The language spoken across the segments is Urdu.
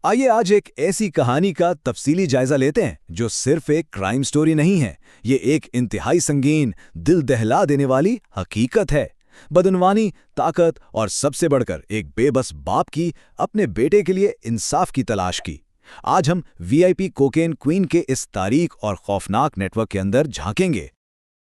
آئیے آج ایک ایسی کہانی کا تفصیلی جائزہ لیتے ہیں جو صرف ایک کرائم سٹوری نہیں ہے، یہ ایک انتہائی سنگین، دل دہلا دینے والی حقیقت ہے۔ بدعنوانی، طاقت اور سب سے بڑھ کر ایک بے بس باپ کی اپنے بیٹے کے لیے انصاف کی تلاش کی۔ آج ہم وی آئی پی کوکین کوئین کے اس تاریک اور خوفناک نیٹ ورک کے اندر جھانکیں گے۔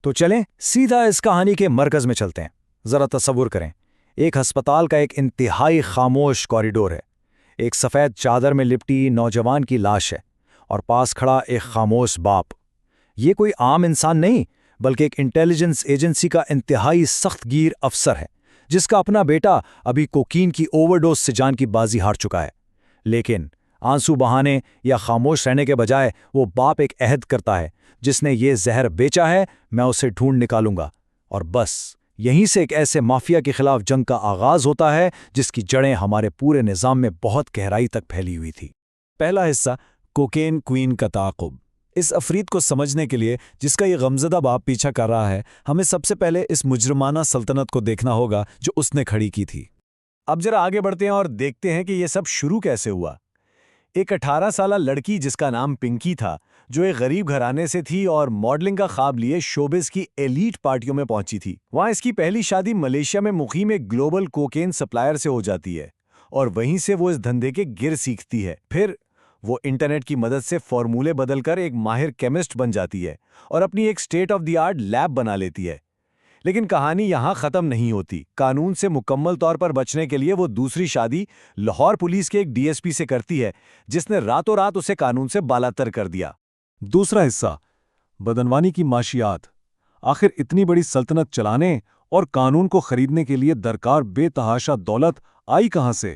تو چلیں سیدھا اس کہانی کے مرکز میں چلتے ہیں۔ ذرا تصور کریں، ایک ہسپتال کا ایک انتہائی خاموش کوریڈور ہے۔ ایک سفید چادر میں لپٹی نوجوان کی لاش ہے اور پاس کھڑا ایک خاموش باپ۔ یہ کوئی عام انسان نہیں، بلکہ ایک انٹیلیجنس ایجنسی کا انتہائی سخت گیر افسر ہے، جس کا اپنا بیٹا ابھی کوکین کی اوور ڈوز سے جان کی بازی ہار چکا ہے۔ لیکن آنسو بہانے یا خاموش رہنے کے بجائے وہ باپ ایک عہد کرتا ہے، جس نے یہ زہر بیچا ہے میں اسے ڈھونڈ نکالوں گا۔ اور بس یہیں سے ایک ایسے مافیا کے خلاف جنگ کا آغاز ہوتا ہے جس کی جڑیں ہمارے پورے نظام میں بہت گہرائی تک پھیلی ہوئی تھی۔ پہلا حصہ، کوکین کوئین کا تعاقب۔ اس افریت کو سمجھنے کے لیے جس کا یہ غمزدہ باپ پیچھا کر رہا ہے، ہمیں سب سے پہلے اس مجرمانہ سلطنت کو دیکھنا ہوگا جو اس نے کھڑی کی تھی۔ اب ذرا آگے بڑھتے ہیں اور دیکھتے ہیں کہ یہ سب شروع کیسے ہوا۔ ایک 18 سالہ لڑکی جس کا نام پنکی تھا، جو ایک غریب گھرانے سے تھی اور ماڈلنگ کا خواب لیے شوبز کی ایلیٹ پارٹیوں میں پہنچی تھی۔ وہاں اس کی پہلی شادی ملیشیا میں مقیم ایک گلوبل کوکین سپلائر سے ہو جاتی ہے اور وہیں سے وہ اس دھندے کے گر سیکھتی ہے۔ پھر وہ انٹرنیٹ کی مدد سے فارمولے بدل کر ایک ماہر کیمسٹ بن جاتی ہے اور اپنی ایک state of the art lab بنا لیتی ہے۔ لیکن کہانی یہاں ختم نہیں ہوتی۔ قانون سے مکمل طور پر بچنے کے لیے وہ دوسری شادی لاہور پولیس کے ایک ڈی ایس پی سے کرتی ہے، جس نے راتوں رات اسے قانون سے بالاتر کر دیا۔ دوسرا حصہ، بدعنوانی کی معاشیات۔ آخر اتنی بڑی سلطنت چلانے اور قانون کو خریدنے کے لیے درکار بے تحاشا دولت آئی کہاں سے؟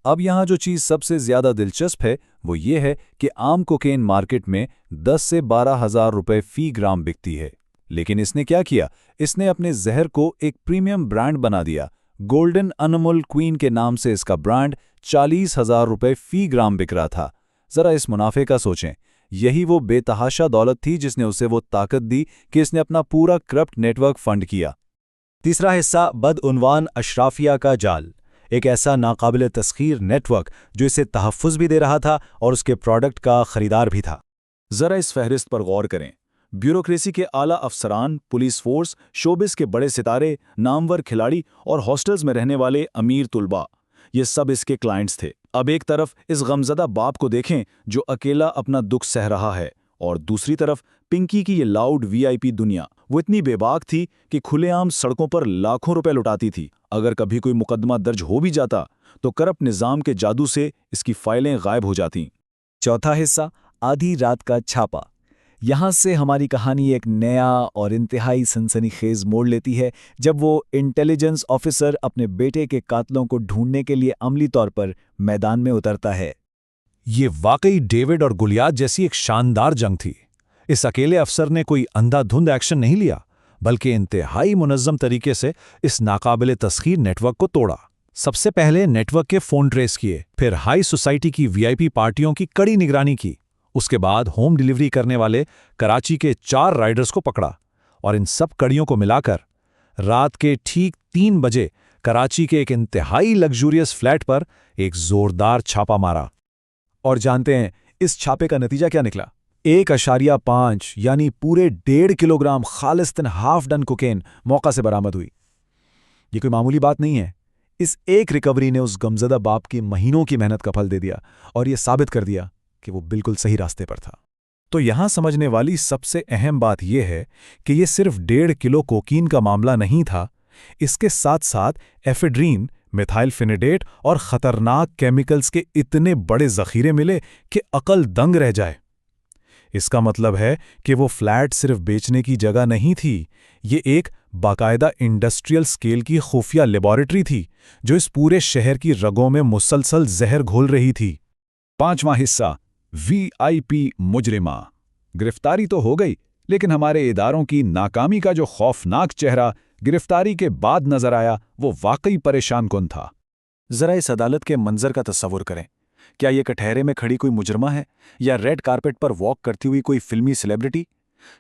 اب یہاں جو چیز سب سے زیادہ دلچسپ ہے وہ یہ ہے کہ عام کوکین مارکیٹ میں 10 سے 12 ہزار روپے فی گرام بکتی ہے، لیکن اس نے کیا کیا؟ اس نے اپنے زہر کو ایک پریمیم برانڈ بنا دیا۔ گولڈن انمول کوئین کے نام سے اس کا برانڈ 40,000 روپے فی گرام بک رہا تھا۔ ذرا اس منافع کا سوچیں، یہی وہ بے تحاشا دولت تھی جس نے اسے وہ طاقت دی کہ اس نے اپنا پورا کرپٹ نیٹ ورک فنڈ کیا۔ تیسرا حصہ، بدعنوان اشرافیہ کا جال۔ ایک ایسا ناقابل تسخیر نیٹ ورک جو اسے تحفظ بھی دے رہا تھا اور اس کے پروڈکٹ کا خریدار بھی تھا۔ ذرا اس فہرست پر غور کریں۔ بیوروکریسی کے اعلیٰ افسران، پولیس فورس، شوبز کے بڑے ستارے، نامور کھلاڑی اور ہاسٹلز میں رہنے والے امیر طلباء، یہ سب اس کے کلائنٹس تھے۔ اب ایک طرف اس غمزدہ باپ کو دیکھیں جو اکیلا اپنا دکھ سہ رہا ہے، اور دوسری طرف پنکی کی یہ لاؤڈ وی آئی پی دنیا۔ وہ اتنی بے باک تھی کہ کھلے عام سڑکوں پر لاکھوں روپے لٹاتی تھی۔ اگر کبھی کوئی مقدمہ درج ہو بھی جاتا تو کرپٹ نظام کے جادو سے اس کی فائلیں غائب ہو جاتیں۔ چوتھا حصہ، آدھی رات کا چھاپا۔ یہاں سے ہماری کہانی ایک نیا اور انتہائی سنسنی خیز موڑ لیتی ہے جب وہ انٹیلیجنس آفیسر اپنے بیٹے کے قاتلوں کو ڈھونڈنے کے لیے عملی طور پر میدان میں اترتا ہے۔ یہ واقعی ڈیوڈ اور گلیات جیسی ایک شاندار جنگ تھی۔ اس اکیلے افسر نے کوئی اندھا دھند ایکشن نہیں لیا، بلکہ انتہائی منظم طریقے سے اس ناقابل تسخیر نیٹ ورک کو توڑا۔ سب سے پہلے نیٹ ورک کے فون ٹریس کیے، پھر ہائی سوسائٹی کی وی آئی پی پارٹیوں کی کڑی نگرانی کی، اس کے بعد ہوم ڈیلیوری کرنے والے کراچی کے 4 رائڈرز کو پکڑا، اور ان سب کڑیوں کو ملا کر رات کے ٹھیک 3 بجے کراچی کے ایک انتہائی لگژوریس فلیٹ پر ایک زوردار چھاپا مارا۔ اور جانتے ہیں اس چھاپے کا نتیجہ کیا نکلا؟ 1.5 یعنی پورے 1.5 کلوگرام خالصتاً ہاف ڈن کوکین موقع سے برآمد ہوئی۔ یہ کوئی معمولی بات نہیں ہے۔ اس ایک ریکوری نے اس غمزدہ باپ کی مہینوں کی محنت کا پھل دے دیا اور یہ ثابت کر دیا کہ وہ بالکل صحیح راستے پر تھا۔ تو یہاں سمجھنے والی سب سے اہم بات یہ ہے کہ یہ صرف 1.5 کلو کوکین کا معاملہ نہیں تھا، اس کے ساتھ ساتھ ایفیڈرین، میتھائل فینیڈیٹ اور خطرناک کیمیکلز کے اتنے بڑے ذخیرے ملے کہ عقل دنگ رہ جائے۔ اس کا مطلب ہے کہ وہ فلیٹ صرف بیچنے کی جگہ نہیں تھی، یہ ایک باقاعدہ انڈسٹریل سکیل کی خفیہ لیبارٹری تھی جو اس پورے شہر کی رگوں میں مسلسل زہر گھول رہی تھی۔ پانچواں حصہ، وی آئی پی مجرمہ۔ گرفتاری تو ہو گئی، لیکن ہمارے اداروں کی ناکامی کا جو خوفناک چہرہ گرفتاری کے بعد نظر آیا وہ واقعی پریشان کن تھا۔ ذرا اس عدالت کے منظر کا تصور کریں۔ کیا یہ کٹہرے میں کھڑی کوئی مجرمہ ہے یا ریڈ کارپٹ پر واک کرتی ہوئی کوئی فلمی سیلیبریٹی؟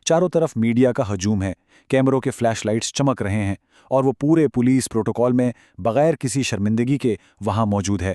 چاروں طرف میڈیا کا ہجوم ہے، کیمروں کے فلیش لائٹس چمک رہے ہیں اور وہ پورے پولیس پروٹوکول میں بغیر کسی شرمندگی کے وہاں موجود ہے۔